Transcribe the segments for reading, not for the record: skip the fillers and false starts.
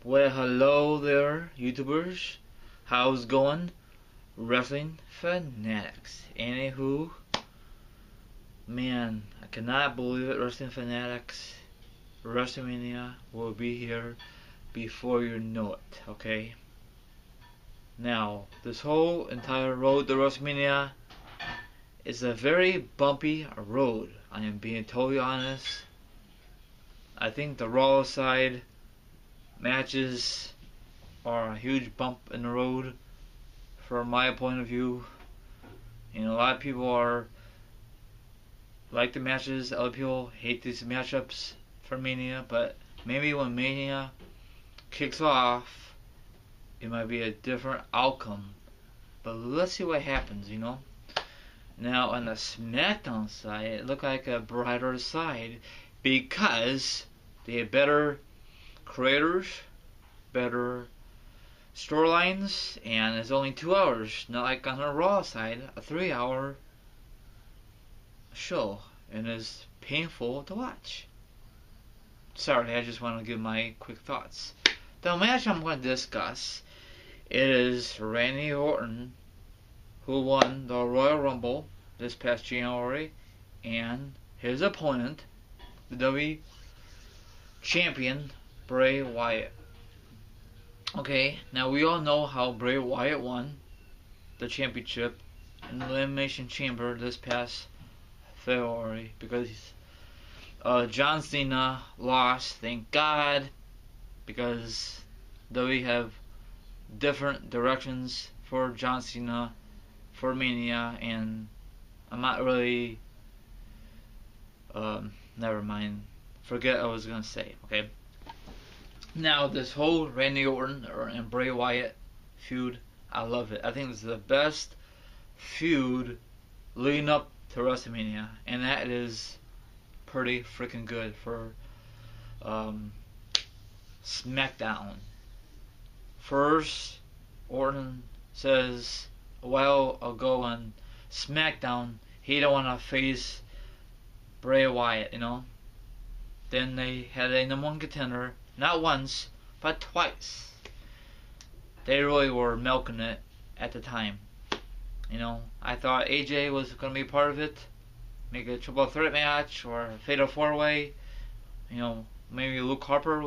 Well, hello there, YouTubers. How's it going? Wrestling fanatics. Anywho, man, I cannot believe it, wrestling fanatics. WrestleMania will be here before you know it, okay? Now, this whole entire road to WrestleMania is a very bumpy road. I am being totally honest. I think the Raw side matches are a huge bump in the road from my point of view. You know, a lot of people are like the matches, other people hate these matchups for Mania, but maybe when Mania kicks off, it might be a different outcome. But let's see what happens, you know. Now on the SmackDown side, it looked like a brighter side because they had better creators, better storylines, and it's only 2 hours, not like on the Raw side, a 3-hour show, and it's painful to watch. Sorry, I just want to give my quick thoughts. The match I'm going to discuss, it is Randy Orton, who won the Royal Rumble this past January, and his opponent, the WWE Champion, Bray Wyatt. Okay, now we all know how Bray Wyatt won the championship in the Elimination Chamber this past February because John Cena lost, thank God, because we have different directions for John Cena for Mania, and I'm not really never mind, forget what I was gonna say, okay? Now this whole Randy Orton and Bray Wyatt feud, I love it. I think it's the best feud leading up to WrestleMania, and that is pretty freaking good for SmackDown. First, Orton says a while ago on SmackDown he don't want to face Bray Wyatt, you know. Then they had a #1 contender, not once, but twice. They really were milking it at the time. You know, I thought AJ was going to be part of it, make a triple threat match or a fatal 4-way. You know, maybe Luke Harper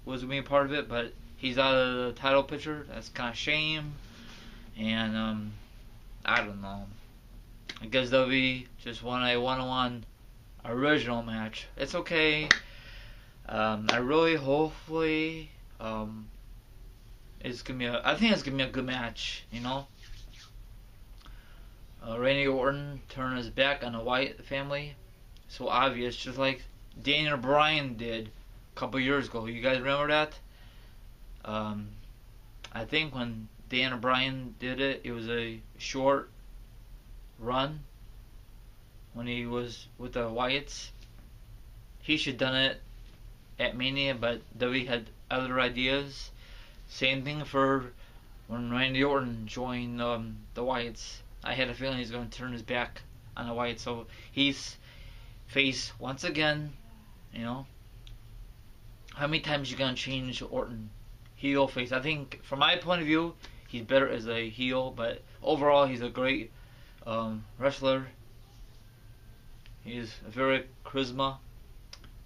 was going to be a part of it, but he's out of the title picture. That's kind of shame. And I don't know. I guess WWE just won a one-on-one original match. It's okay. I really hopefully it's gonna be I think it's gonna be a good match, you know. Randy Orton turned his back on the Wyatt family, so obvious, just like Daniel Bryan did a couple years ago. You guys remember that? I think when Daniel Bryan did it, it was a short run when he was with the Wyatts. He should have done it at Mania, but WWE had other ideas. Same thing for when Randy Orton joined the Wyatts. I had a feeling he's going to turn his back on the Wyatts, so he's face once again. You know, how many times you gonna change Orton heel face? I think from my point of view, he's better as a heel, but overall he's a great wrestler. He's a very charisma.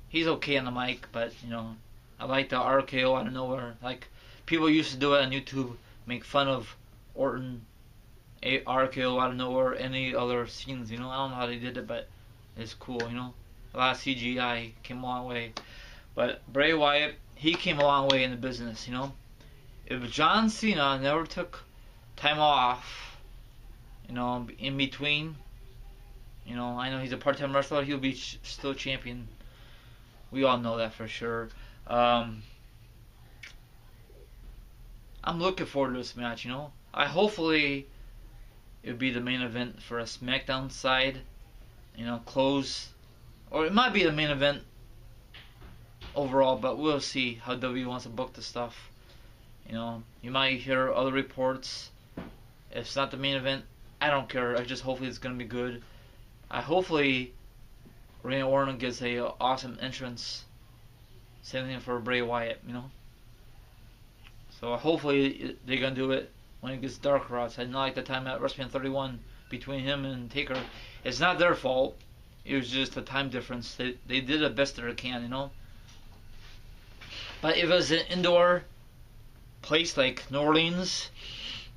He's okay on the mic, but you know, I like the RKO out of nowhere. Like people used to do it on YouTube, make fun of Orton, RKO out of nowhere, any other scenes. You know, I don't know how they did it, but it's cool. You know, a lot of CGI came a long way. But Bray Wyatt, he came a long way in the business. You know, if John Cena never took time off, you know, in between, you know, I know he's a part-time wrestler, he'll be still champion. We all know that for sure. I'm looking forward to this match, you know. Hopefully it'll be the main event for a SmackDown side, you know, close, or it might be the main event overall, but we'll see how WWE wants to book the stuff. You know, you might hear other reports. If it's not the main event, I don't care. I just hopefully it's gonna be good. Hopefully Randy Orton gets a awesome entrance. Same thing for Bray Wyatt, you know. So hopefully they're gonna do it when it gets darker outside. Not like the time at WrestleMania 31 between him and Taker. It's not their fault. It was just a time difference. They did the best that they can, you know. But if it was an indoor place like New Orleans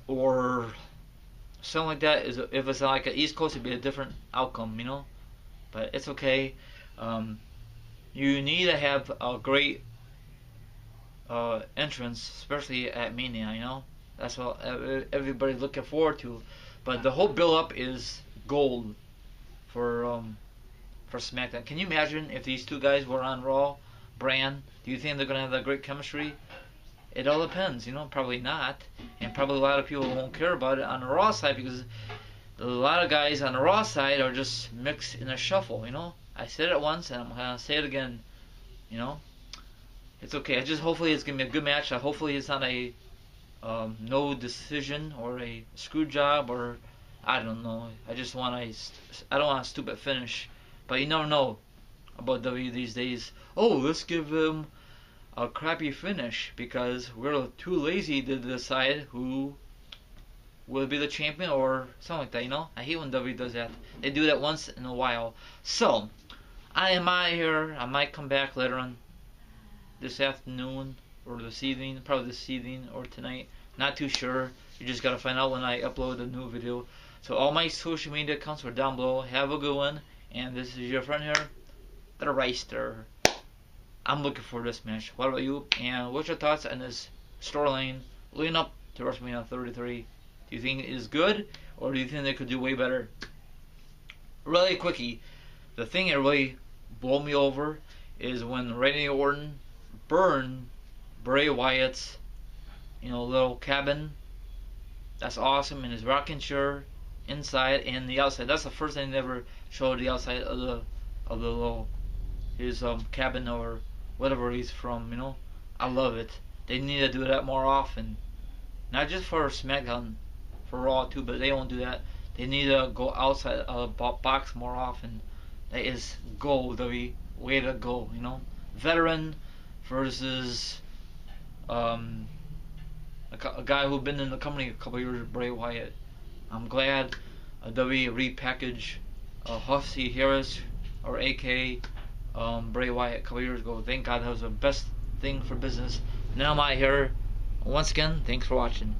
or something like that, if it's like an East Coast, it'd be a different outcome, you know. But it's okay. You need to have a great entrance, especially at Mania, you know. That's what everybody's looking forward to. But the whole build-up is gold for SmackDown. Can you imagine if these two guys were on Raw, Brand? Do you think they're gonna have that great chemistry? It all depends, you know. Probably not, and probably a lot of people won't care about it on the Raw side because a lot of guys on the Raw side are just mixed in a shuffle, you know. I said it once and I'm gonna say it again, you know. It's okay. Hopefully it's gonna be a good match. Hopefully it's not a no decision or a screw job or I don't know. I don't want a stupid finish, but you never know about WWE these days. Oh, let's give him a crappy finish because we're too lazy to decide who will be the champion or something like that, you know. I hate when WWE does that. They do that once in a while. So I am out here. I might come back later on this afternoon or this evening, probably this evening or tonight. Not too sure. You just gotta find out when I upload a new video. So all my social media accounts are down below. Have a good one. And this is your friend here, the Reister. I'm looking for this match. What about you? And what's your thoughts on this storyline leading up to WrestleMania 33? Do you think it is good, or do you think they could do way better? Really quickie, the thing that really blew me over is when Randy Orton burned Bray Wyatt's, little cabin. That's awesome, and his rocking chair inside and the outside. That's the first thing they ever showed the outside of the little his cabin or whatever he's from. I love it. They need to do that more often, not just for SmackDown, for Raw too, but they won't do that. They need to go outside of the box more often. That is gold, way to go. Veteran versus a guy who's been in the company a couple years, Bray Wyatt. I'm glad WWE repackaged Hussey Harris, or AK Bray Wyatt, a couple years ago. Thank God, that was the best thing for business. Now I'm out here. Once again, thanks for watching.